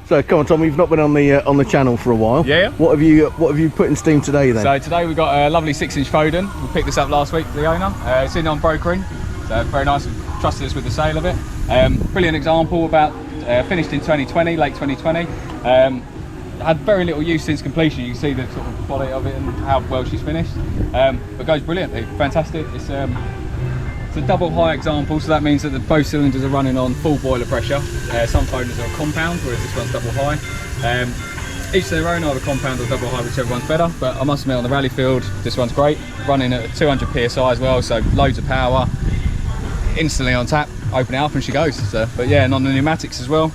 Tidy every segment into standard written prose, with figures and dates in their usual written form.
So come on, Tom, you've not been on the channel for a while. Yeah. What have you put in Steam today then? So today we've got a lovely 6-inch Foden. We picked this up last week, the owner. It's in on brokering, so very nice. Trusted us with the sale of it. Brilliant example about finished in 2020, late 2020. Had very little use since completion. You can see the sort of quality of it and how well she's finished. But goes brilliantly, fantastic. It's a double high example, so that means that both cylinders are running on full boiler pressure. Some Fodens are a compound, whereas this one's double high. Each to their own, either compound or double high, whichever one's better. But I must admit, on the rally field, this one's great. Running at 200 psi as well, so loads of power. Instantly on tap, open it up and she goes. So, but yeah, and on the pneumatics as well.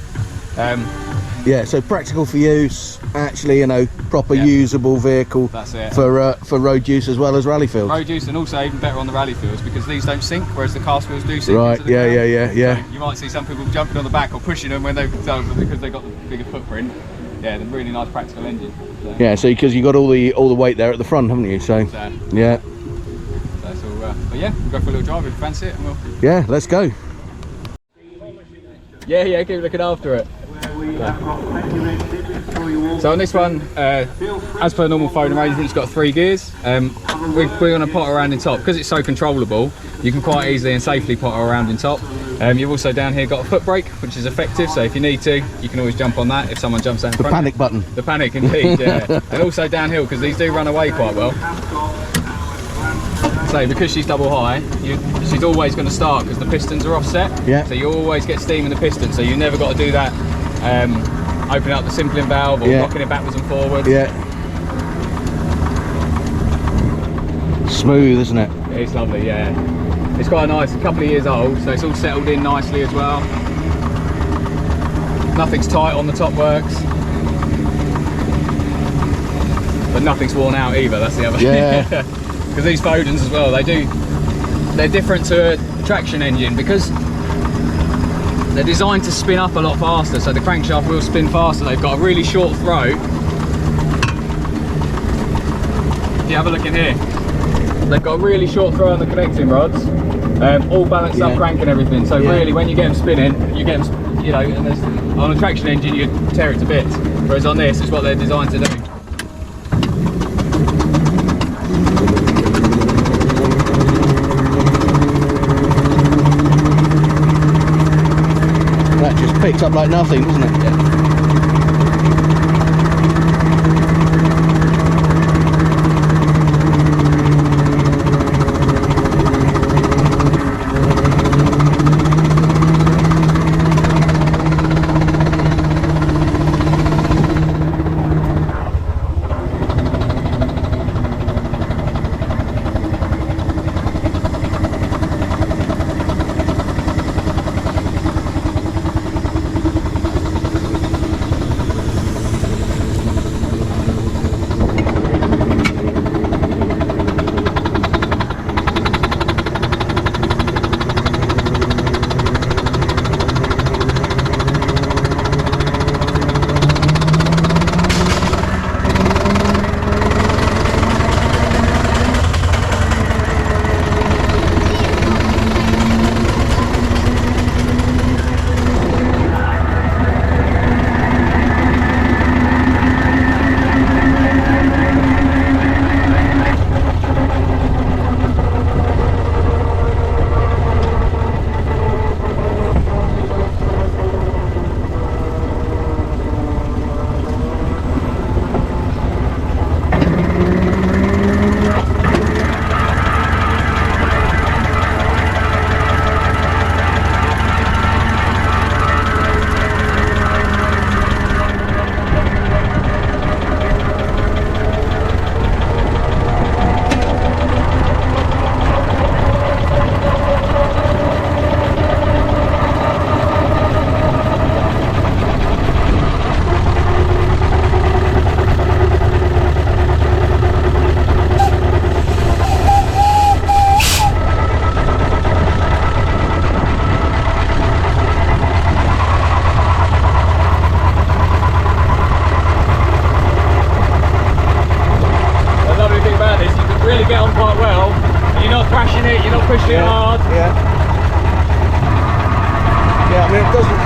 Yeah, so practical for use, actually, you know, proper usable vehicle. That's it. For road use as well as rally fields. Road use, and also even better on the rally fields because these don't sink, whereas the cast wheels do sink. Right. Into the ground. Yeah. So you might see some people jumping on the back or pushing them when they've done because they've got the bigger footprint. Yeah, they're really nice practical engine. So. Yeah, so because you got all the weight there at the front, haven't you? So yeah. So that's all. But yeah, we'll go for a little drive if you fancy it, and we'll. Yeah, let's go. Yeah, keep looking after it. So on this one, as per normal Foden arrangement, it's got 3 gears. We're going to pot around in top because it's so controllable. You can quite easily and safely pot around in top. You've also down here got a foot brake, which is effective. So if you need to, you can always jump on that if someone jumps out in front. The panic button. The panic, indeed. Yeah. And also downhill because these do run away quite well. So because she's double high, she's always going to start because the pistons are offset. Yeah. So you always get steam in the piston. So you never got to do that. Opening up the simpling valve or rocking it backwards and forwards. Yeah. Smooth, isn't it? It's lovely, yeah. It's quite nice, a couple of years old, so it's all settled in nicely as well. Nothing's tight on the top works. But nothing's worn out either, that's the other thing. Yeah. Because these Fodens as well, they're different to a traction engine because they're designed to spin up a lot faster, so the crankshaft will spin faster. They've got a really short throat. If you have a look in here, they've got a really short throw on the connecting rods, all balanced up crank and everything. So really, when you get them spinning, you get them, you know, and on a traction engine, you tear it to bits. Whereas on this, it's what they're designed to do. That just picked up like nothing, doesn't it? Yeah.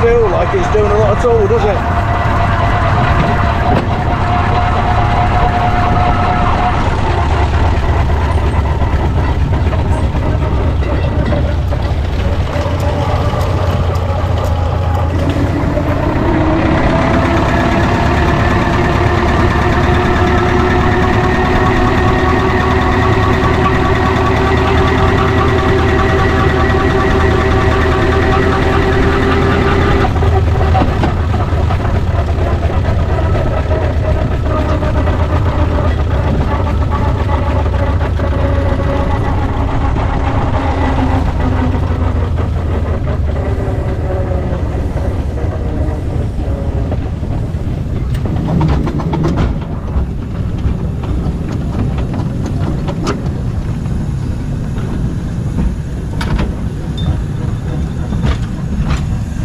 feel like it's doing a lot at all, does it?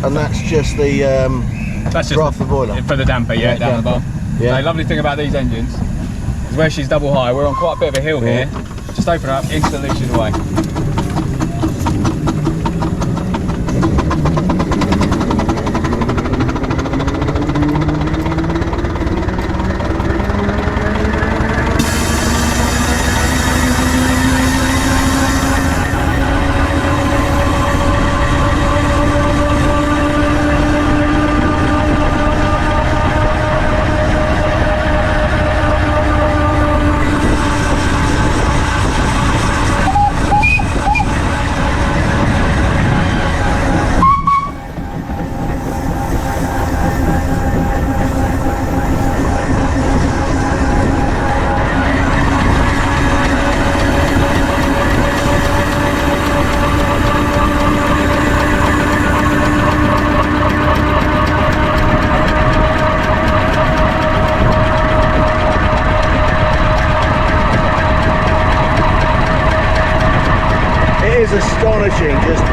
And that's just the draft the boiler for the damper, yeah, down the bottom. Yeah. The lovely thing about these engines is where she's double high, we're on quite a bit of a hill here. Just open her up, instantly she's away. It is astonishing just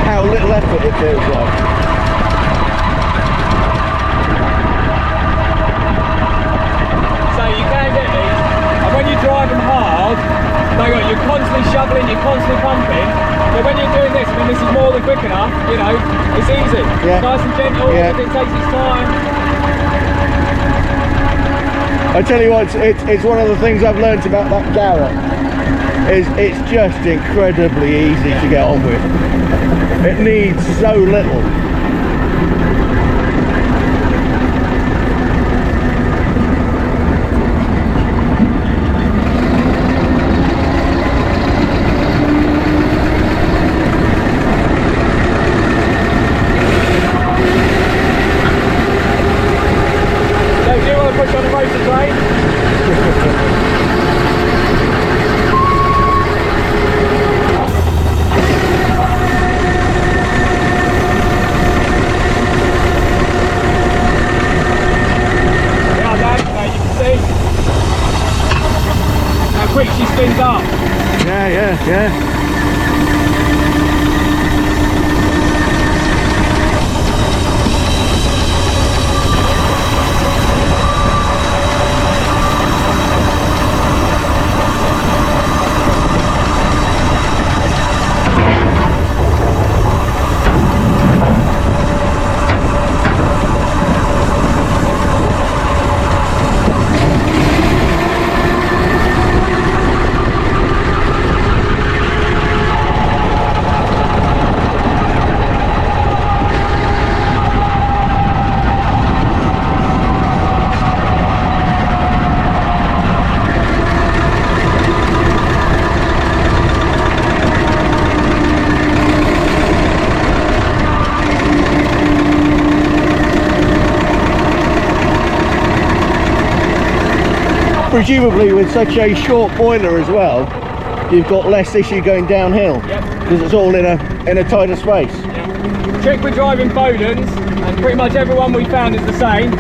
how little effort it feels like. So you can get these, and when you drive them hard, you're constantly shoveling, you're constantly pumping, but when you're doing this, I mean this is more than quick enough, you know, it's easy. Yeah. Nice and gentle, Yeah. it takes its time. I tell you what, it's one of the things I've learnt about that Garrett. It's just incredibly easy to get on with. It needs so little. So do you want to push on the motor train? Quick she spins up. Yeah. Presumably with such a short boiler as well, you've got less issue going downhill because it's all in a tighter space. Yep. Trick with driving Fodens, and pretty much everyone we found is the same.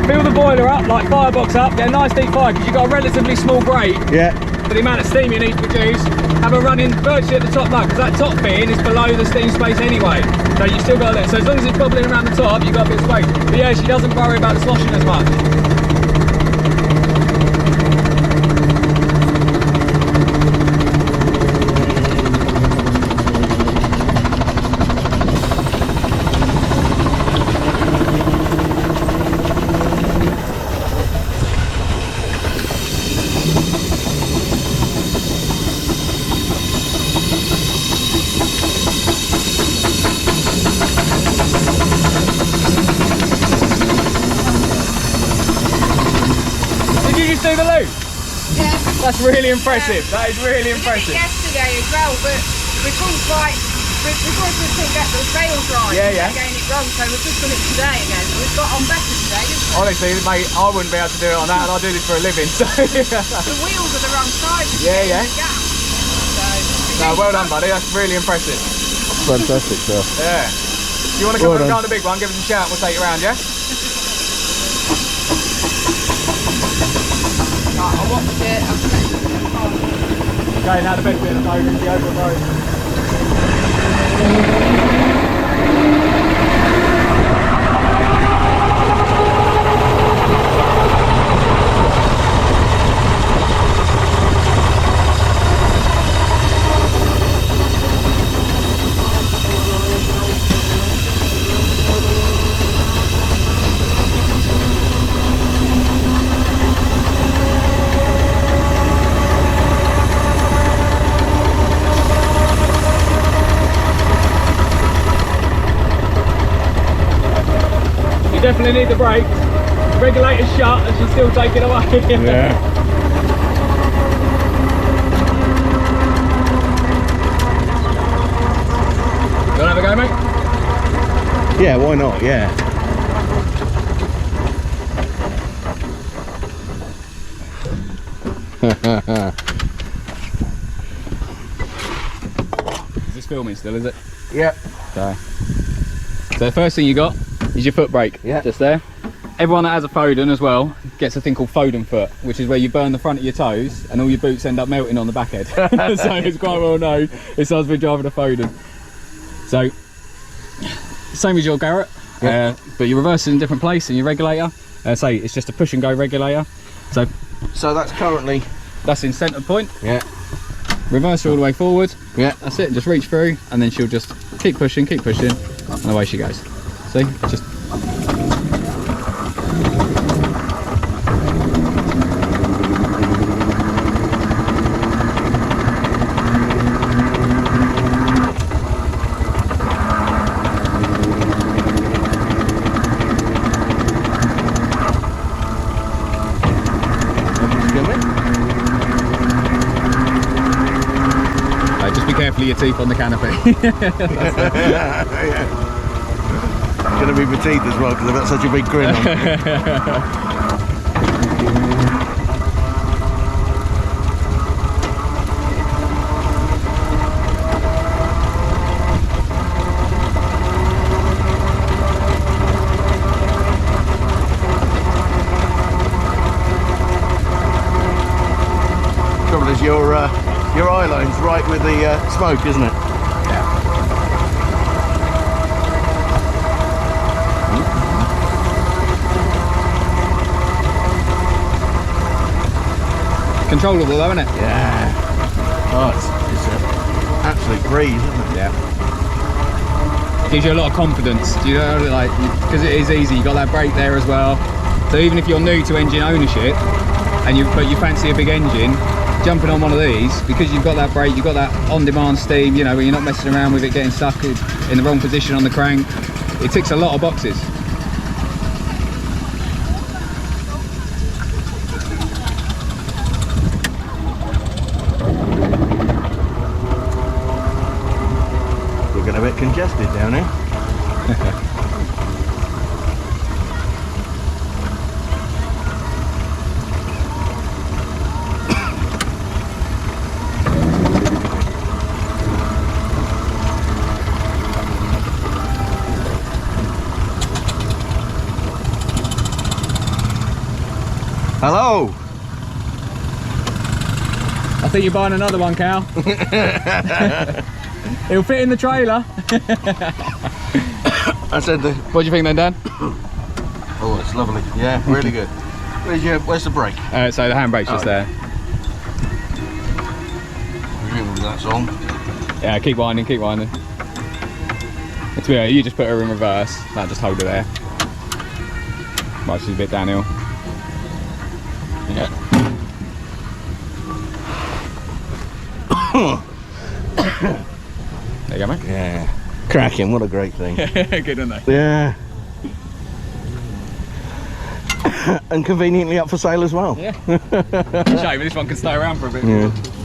Fill the boiler up, like firebox up, get a nice deep fire because you've got a relatively small grate for the amount of steam you need to produce. Have a run in virtually at the top nut because that top fitting is below the steam space anyway. So you still got a little. So as long as it's bubbling around the top, you've got a bit of space. But yeah, she doesn't worry about the sloshing as much. just do the loop? Yeah. That's really impressive. That is really impressive. We did it yesterday as well, but we couldn't quite, because we couldn't get the rails right. Yeah, yeah. Getting it wrong, so we've just done it today again. We've got on better today, didn't we? Honestly, mate, I wouldn't be able to do it on that, and I do this for a living, so... The wheels are the wrong size. Yeah, yeah. So, No, well done, buddy. That's really impressive. Fantastic stuff. Yeah. If you want to come and ride the big one, give us a shout. We'll take you around, yeah? Right, I watched it. Okay, now the best bit of the road is the open road. You definitely need the brake. Regulator's shut and she's still taking away. Yeah. You want to have a go, mate? Yeah, why not? Yeah. Is this filming still, is it? Yep. Okay. So the first thing you got is your foot brake. Yeah. Just there. Everyone that has a Foden as well gets a thing called Foden foot, which is where you burn the front of your toes and all your boots end up melting on the back end. So it's quite well known. It sounds like driving a Foden. So, same as your Garrett, but you reverse it in a different place in your regulator. Say it's just a push and go regulator. So that's currently... That's in centre point. Yeah. Reverse her all the way forward. Yeah. That's it. Just reach through, and then she'll just keep pushing, and away she goes. See? Just. Just be careful of your teeth on the canopy. Yeah. Gonna be my teeth as well because I've got such a big grin on. Trouble is your eye line's right with the smoke, isn't it? Controllable though, isn't it? Yeah. Oh, it's an absolute breeze, isn't it? Yeah. Gives you a lot of confidence. Do you know, like, because it is easy. You got that brake there as well. So even if you're new to engine ownership and you fancy a big engine, jumping on one of these, because you've got that brake, you've got that on-demand steam, you know, where you're not messing around with it getting stuck in the wrong position on the crank. It ticks a lot of boxes. We're getting a bit congested down here. Hello. I think you're buying another one, Cal. It'll fit in the trailer. I said the. What do you think then, Dan? Oh, it's lovely. Yeah, really good. Where's the brake? So the handbrake's just there. Presumably that's on. Yeah, keep winding, keep winding. It's weird, you just put her in reverse. That just hold her there. Right, she's a bit downhill. Yeah. There you go, mate. Yeah. Cracking, what a great thing. Good, isn't they? Yeah. and conveniently up for sale as well. Yeah. Shame this one can stay around for a bit more. Yeah.